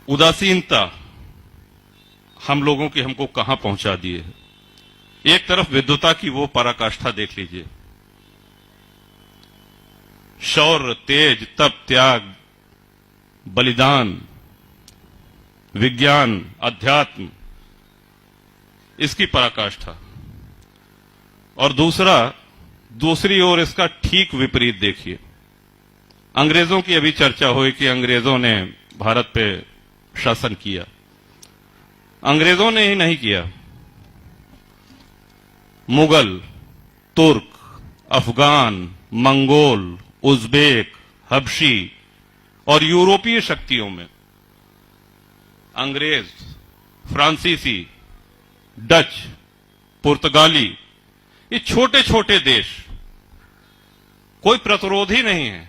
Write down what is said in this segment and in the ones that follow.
उदासीनता हम लोगों की हमको कहां पहुंचा दिए है। एक तरफ विद्वता की वो पराकाष्ठा देख लीजिए, शौर्य, तेज, तप, त्याग, बलिदान, विज्ञान, अध्यात्म, इसकी पराकाष्ठा। और दूसरी ओर इसका ठीक विपरीत देखिए। अंग्रेजों की अभी चर्चा हुई कि अंग्रेजों ने भारत पे शासन किया। अंग्रेजों ने ही नहीं किया, मुगल, तुर्क, अफगान, मंगोल, उज्बेक, हबशी और यूरोपीय शक्तियों में अंग्रेज, फ्रांसीसी, डच, पुर्तगाली, ये छोटे छोटे देश, कोई प्रतिरोध ही नहीं है।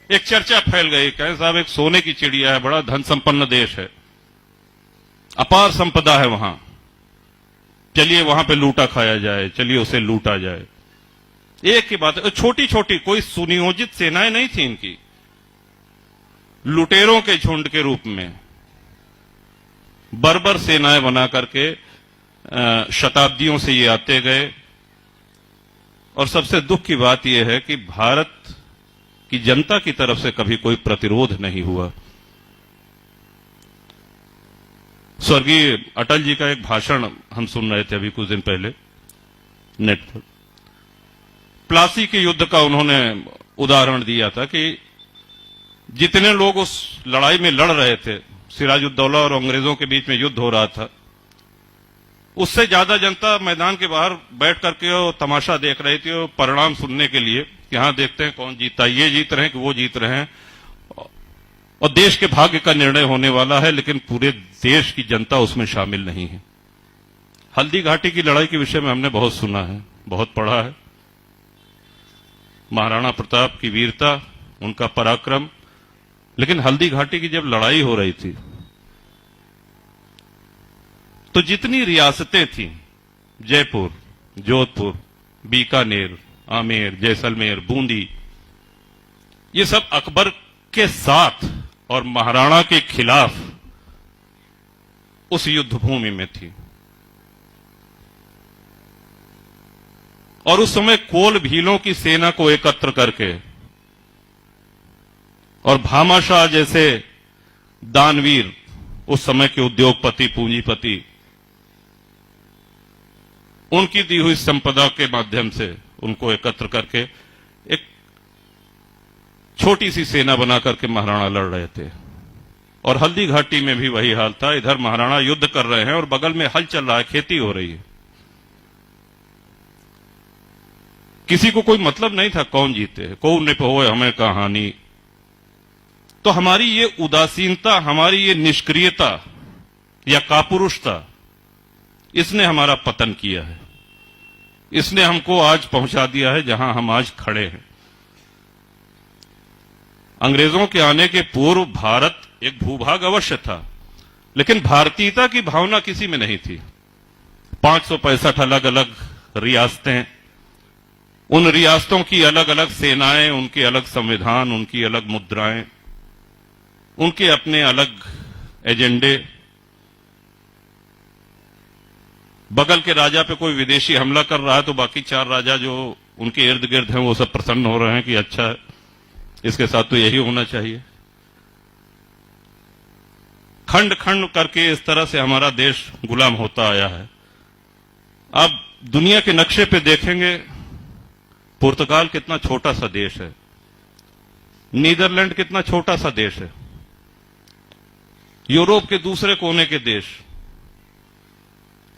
एक चर्चा फैल गई, कहे साहब एक सोने की चिड़िया है, बड़ा धन संपन्न देश है, अपार संपदा है वहां, चलिए वहां पे लूटा खाया जाए, चलिए उसे लूटा जाए। एक ही बात है, छोटी छोटी कोई सुनियोजित सेनाएं नहीं थी इनकी, लुटेरों के झुंड के रूप में बर्बर सेनाएं बना करके शताब्दियों से ये आते गए। और सबसे दुख की बात यह है कि भारत की जनता की तरफ से कभी कोई प्रतिरोध नहीं हुआ। स्वर्गीय अटल जी का एक भाषण हम सुन रहे थे अभी कुछ दिन पहले नेट पर। प्लासी के युद्ध का उन्होंने उदाहरण दिया था कि जितने लोग उस लड़ाई में लड़ रहे थे, सिराजुद्दौला और अंग्रेजों के बीच में युद्ध हो रहा था, उससे ज्यादा जनता मैदान के बाहर बैठ करके वो तमाशा देख रही थी, वो परिणाम सुनने के लिए कि हाँ देखते हैं कौन जीतता, ये जीत रहे हैं कि वो जीत रहे हैं, और देश के भाग्य का निर्णय होने वाला है, लेकिन पूरे देश की जनता उसमें शामिल नहीं है। हल्दी घाटी की लड़ाई के विषय में हमने बहुत सुना है, बहुत पढ़ा है। महाराणा प्रताप की वीरता, उनका पराक्रम, लेकिन हल्दी घाटी की जब लड़ाई हो रही थी तो जितनी रियासतें थीं, जयपुर, जोधपुर, बीकानेर, आमेर, जैसलमेर, बूंदी, ये सब अकबर के साथ और महाराणा के खिलाफ उस युद्ध भूमि में थी। और उस समय कोल भीलों की सेना को एकत्र करके और भामाशाह जैसे दानवीर, उस समय के उद्योगपति, पूंजीपति, उनकी दी हुई संपदा के माध्यम से उनको एकत्र करके एक छोटी सी सेना बना करके महाराणा लड़ रहे थे। और हल्दी घाटी में भी वही हाल था, इधर महाराणा युद्ध कर रहे हैं और बगल में हल चल रहा है, खेती हो रही है। किसी को कोई मतलब नहीं था कौन जीते, कौन ने हो हमें कहानी। तो हमारी ये उदासीनता, हमारी ये निष्क्रियता या कापुरुषता, इसने हमारा पतन किया है। इसने हमको आज पहुंचा दिया है जहां हम आज खड़े हैं। अंग्रेजों के आने के पूर्व भारत एक भूभाग अवश्य था, लेकिन भारतीयता की भावना किसी में नहीं थी। 565 अलग अलग रियासतें, उन रियासतों की अलग अलग सेनाएं, उनके अलग संविधान, उनकी अलग मुद्राएं, उनके अपने अलग एजेंडे। बगल के राजा पे कोई विदेशी हमला कर रहा है तो बाकी 4 राजा जो उनके इर्द गिर्द हैं वो सब प्रसन्न हो रहे हैं कि अच्छा है, इसके साथ तो यही होना चाहिए। खंड खंड करके इस तरह से हमारा देश गुलाम होता आया है। अब दुनिया के नक्शे पे देखेंगे, पुर्तगाल कितना छोटा सा देश है, नीदरलैंड कितना छोटा सा देश है, यूरोप के दूसरे कोने के देश,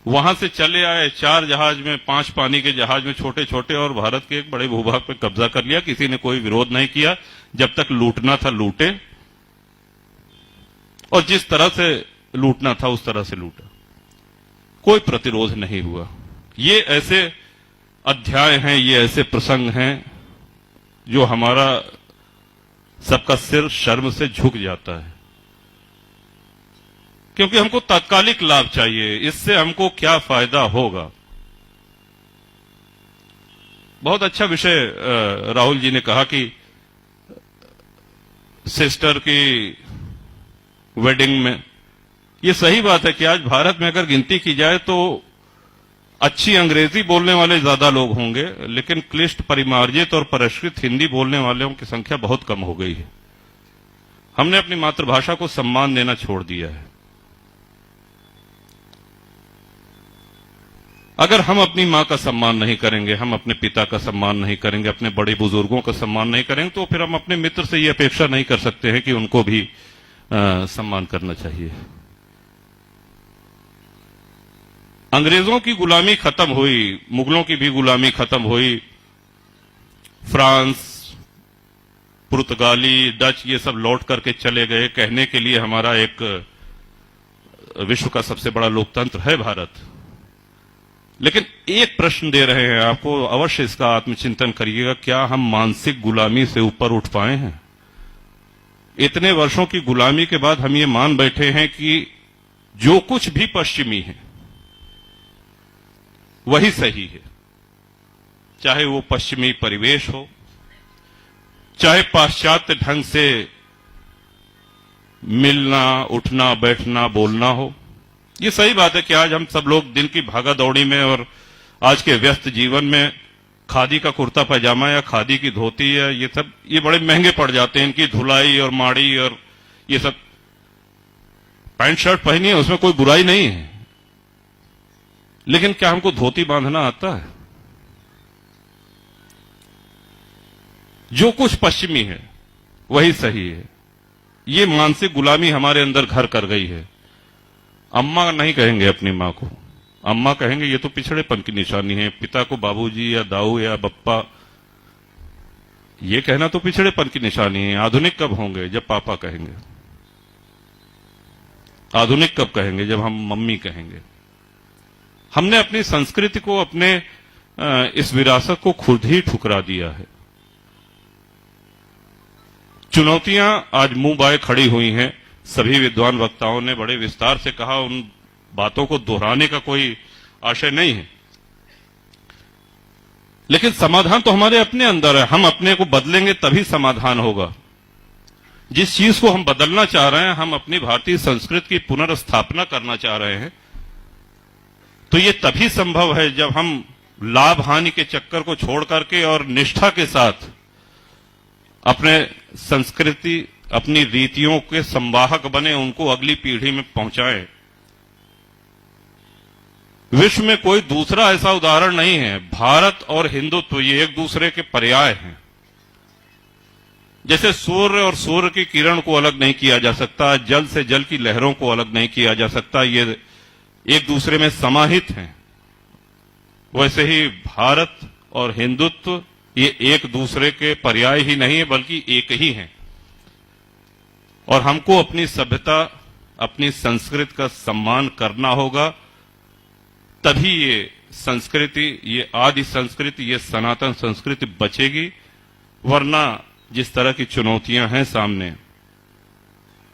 वहां से चले आए 4 जहाज में, 5 पानी के जहाज में, छोटे छोटे, और भारत के एक बड़े भूभाग पे कब्जा कर लिया। किसी ने कोई विरोध नहीं किया, जब तक लूटना था लूटे, और जिस तरह से लूटना था उस तरह से लूटा, कोई प्रतिरोध नहीं हुआ। ये ऐसे अध्याय हैं, ये ऐसे प्रसंग हैं जो हमारा सबका सिर शर्म से झुक जाता है, क्योंकि हमको तात्कालिक लाभ चाहिए। इससे हमको क्या फायदा होगा। बहुत अच्छा विषय राहुल जी ने कहा कि सिस्टर की वेडिंग में। ये सही बात है कि आज भारत में अगर गिनती की जाए तो अच्छी अंग्रेजी बोलने वाले ज्यादा लोग होंगे, लेकिन क्लिष्ट, परिमार्जित और परिष्कृत हिंदी बोलने वालों की संख्या बहुत कम हो गई है। हमने अपनी मातृभाषा को सम्मान देना छोड़ दिया है। अगर हम अपनी मां का सम्मान नहीं करेंगे, हम अपने पिता का सम्मान नहीं करेंगे, अपने बड़े बुजुर्गों का सम्मान नहीं करेंगे, तो फिर हम अपने मित्र से यह अपेक्षा नहीं कर सकते हैं कि उनको भी सम्मान करना चाहिए। अंग्रेजों की गुलामी खत्म हुई, मुगलों की भी गुलामी खत्म हुई, फ्रांस, पुर्तगाली, डच ये सब लौट करके चले गए। कहने के लिए हमारा एक विश्व का सबसे बड़ा लोकतंत्र है भारत। लेकिन एक प्रश्न दे रहे हैं आपको, अवश्य इसका आत्मचिंतन करिएगा, क्या हम मानसिक गुलामी से ऊपर उठ पाए हैं? इतने वर्षों की गुलामी के बाद हम ये मान बैठे हैं कि जो कुछ भी पश्चिमी है वही सही है, चाहे वो पश्चिमी परिवेश हो, चाहे पाश्चात्य ढंग से मिलना, उठना, बैठना, बोलना हो। ये सही बात है कि आज हम सब लोग दिन की भागा दौड़ी में और आज के व्यस्त जीवन में खादी का कुर्ता पैजामा या खादी की धोती या ये बड़े महंगे पड़ जाते हैं। इनकी धुलाई और माड़ी और ये सब, पैंट शर्ट पहनी है उसमें कोई बुराई नहीं है, लेकिन क्या हमको धोती बांधना आता है? जो कुछ पश्चिमी है वही सही है। ये मानसिक गुलामी हमारे अंदर घर कर गई है। अम्मा नहीं कहेंगे अपनी मां को, अम्मा कहेंगे ये तो पिछड़ेपन की निशानी है। पिता को बाबूजी या दाऊ या बप्पा ये कहना तो पिछड़ेपन की निशानी है। आधुनिक कब होंगे? जब पापा कहेंगे। आधुनिक कब कहेंगे? जब हम मम्मी कहेंगे। हमने अपनी संस्कृति को, अपने इस विरासत को खुद ही ठुकरा दिया है। चुनौतियां आज मुंह बाए खड़ी हुई हैं। सभी विद्वान वक्ताओं ने बड़े विस्तार से कहा, उन बातों को दोहराने का कोई आशय नहीं है, लेकिन समाधान तो हमारे अपने अंदर है। हम अपने को बदलेंगे तभी समाधान होगा। जिस चीज को हम बदलना चाह रहे हैं, हम अपनी भारतीय संस्कृति की पुनर्स्थापना करना चाह रहे हैं, तो ये तभी संभव है जब हम लाभ हानि के चक्कर को छोड़ करके और निष्ठा के साथ अपने संस्कृति, अपनी रीतियों के संवाहक बने, उनको अगली पीढ़ी में पहुंचाएं। विश्व में कोई दूसरा ऐसा उदाहरण नहीं है। भारत और हिंदुत्व ये एक दूसरे के पर्याय हैं। जैसे सूर्य और सूर्य की किरण को अलग नहीं किया जा सकता, जल से जल की लहरों को अलग नहीं किया जा सकता, ये एक दूसरे में समाहित हैं। वैसे ही भारत और हिंदुत्व ये एक दूसरे के पर्याय ही नहीं है, बल्कि एक ही हैं। और हमको अपनी सभ्यता, अपनी संस्कृति का सम्मान करना होगा, तभी ये संस्कृति, ये आदि संस्कृति, ये सनातन संस्कृति बचेगी। वरना जिस तरह की चुनौतियां हैं सामने,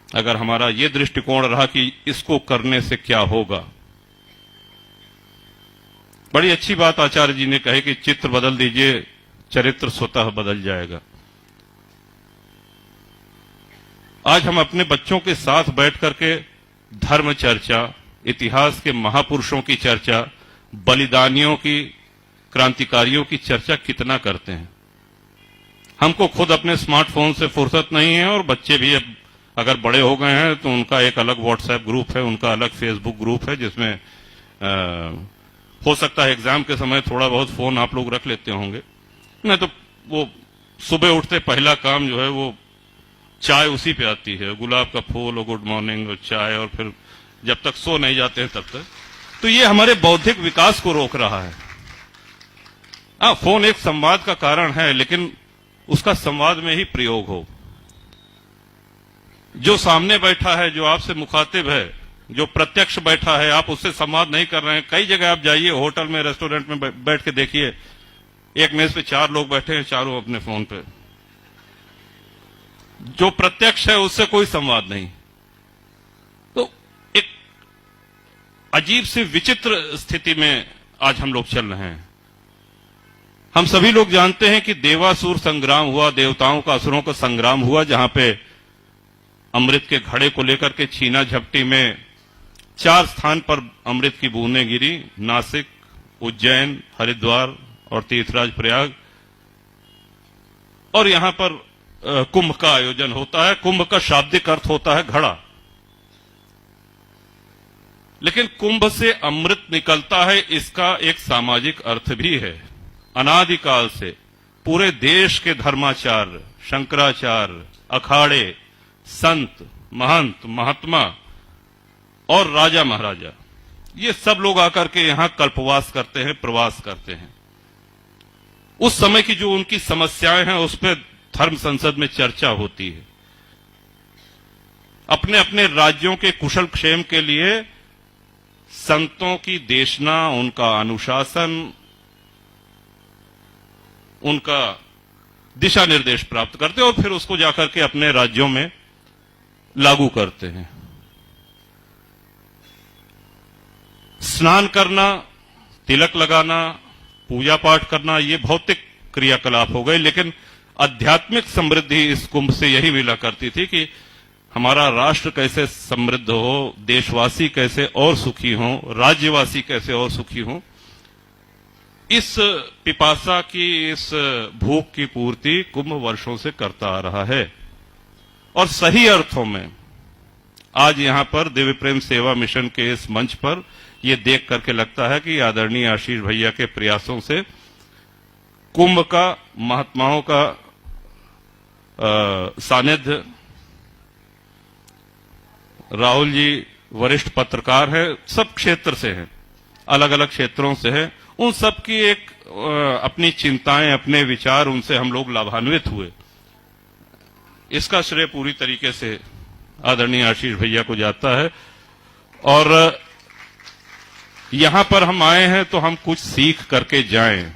अगर हमारा ये दृष्टिकोण रहा कि इसको करने से क्या होगा। बड़ी अच्छी बात आचार्य जी ने कही कि चित्र बदल दीजिए, चरित्र स्वतः बदल जाएगा। आज हम अपने बच्चों के साथ बैठ करके धर्म चर्चा, इतिहास के महापुरुषों की चर्चा, बलिदानियों की, क्रांतिकारियों की चर्चा कितना करते हैं। हमको खुद अपने स्मार्टफोन से फुर्सत नहीं है, और बच्चे भी अब अगर बड़े हो गए हैं तो उनका एक अलग व्हाट्सएप ग्रुप है, उनका अलग फेसबुक ग्रुप है, जिसमें हो सकता है एग्जाम के समय थोड़ा बहुत फोन आप लोग रख लेते होंगे। नहीं तो वो सुबह उठते पहला काम जो है वो चाय उसी पे आती है, गुलाब का फूल और गुड मॉर्निंग और चाय, और फिर जब तक सो नहीं जाते हैं तब तक। तो ये हमारे बौद्धिक विकास को रोक रहा है। फोन एक संवाद का कारण है, लेकिन उसका संवाद में ही प्रयोग हो। जो सामने बैठा है, जो आपसे मुखातिब है, जो प्रत्यक्ष बैठा है, आप उससे संवाद नहीं कर रहे हैं। कई जगह आप जाइए, होटल में, रेस्टोरेंट में बैठ के देखिए, एक मेज पे 4 लोग बैठे हैं, चारों अपने फोन पे। जो प्रत्यक्ष है उससे कोई संवाद नहीं। तो एक अजीब सी विचित्र स्थिति में आज हम लोग चल रहे हैं। हम सभी लोग जानते हैं कि देवासुर संग्राम हुआ, देवताओं का असुरों का संग्राम हुआ, जहां पे अमृत के घड़े को लेकर के छीना झपटी में 4 स्थान पर अमृत की बूंदें गिरी, नासिक, उज्जैन, हरिद्वार और तीर्थराज प्रयाग। और यहां पर कुंभ का आयोजन होता है। कुंभ का शाब्दिक अर्थ होता है घड़ा, लेकिन कुंभ से अमृत निकलता है, इसका एक सामाजिक अर्थ भी है। अनादिकाल से पूरे देश के धर्माचार्य, शंकराचार्य, अखाड़े, संत, महंत, महात्मा और राजा महाराजा, ये सब लोग आकर के यहां कल्पवास करते हैं, प्रवास करते हैं। उस समय की जो उनकी समस्याएं हैं उस पर धर्म संसद में चर्चा होती है। अपने अपने राज्यों के कुशल क्षेम के लिए संतों की देशना, उनका अनुशासन, उनका दिशा निर्देश प्राप्त करते हैं और फिर उसको जाकर के अपने राज्यों में लागू करते हैं। स्नान करना, तिलक लगाना, पूजा पाठ करना, ये भौतिक क्रियाकलाप हो गए, लेकिन आध्यात्मिक समृद्धि इस कुंभ से यही मिला करती थी कि हमारा राष्ट्र कैसे समृद्ध हो, देशवासी कैसे और सुखी हो, राज्यवासी कैसे और सुखी हो। इस पिपासा की, इस भूख की पूर्ति कुंभ वर्षों से करता आ रहा है। और सही अर्थों में आज यहां पर दिव्य प्रेम सेवा मिशन के इस मंच पर यह देख करके लगता है कि आदरणीय आशीष भैया के प्रयासों से कुंभ का, महात्माओं का सानिध्य, राहुल जी वरिष्ठ पत्रकार हैं, सब क्षेत्र से हैं, अलग अलग क्षेत्रों से हैं, उन सब की एक अपनी चिंताएं, अपने विचार, उनसे हम लोग लाभान्वित हुए। इसका श्रेय पूरी तरीके से आदरणीय आशीष भैया को जाता है। और यहां पर हम आए हैं तो हम कुछ सीख करके जाएं।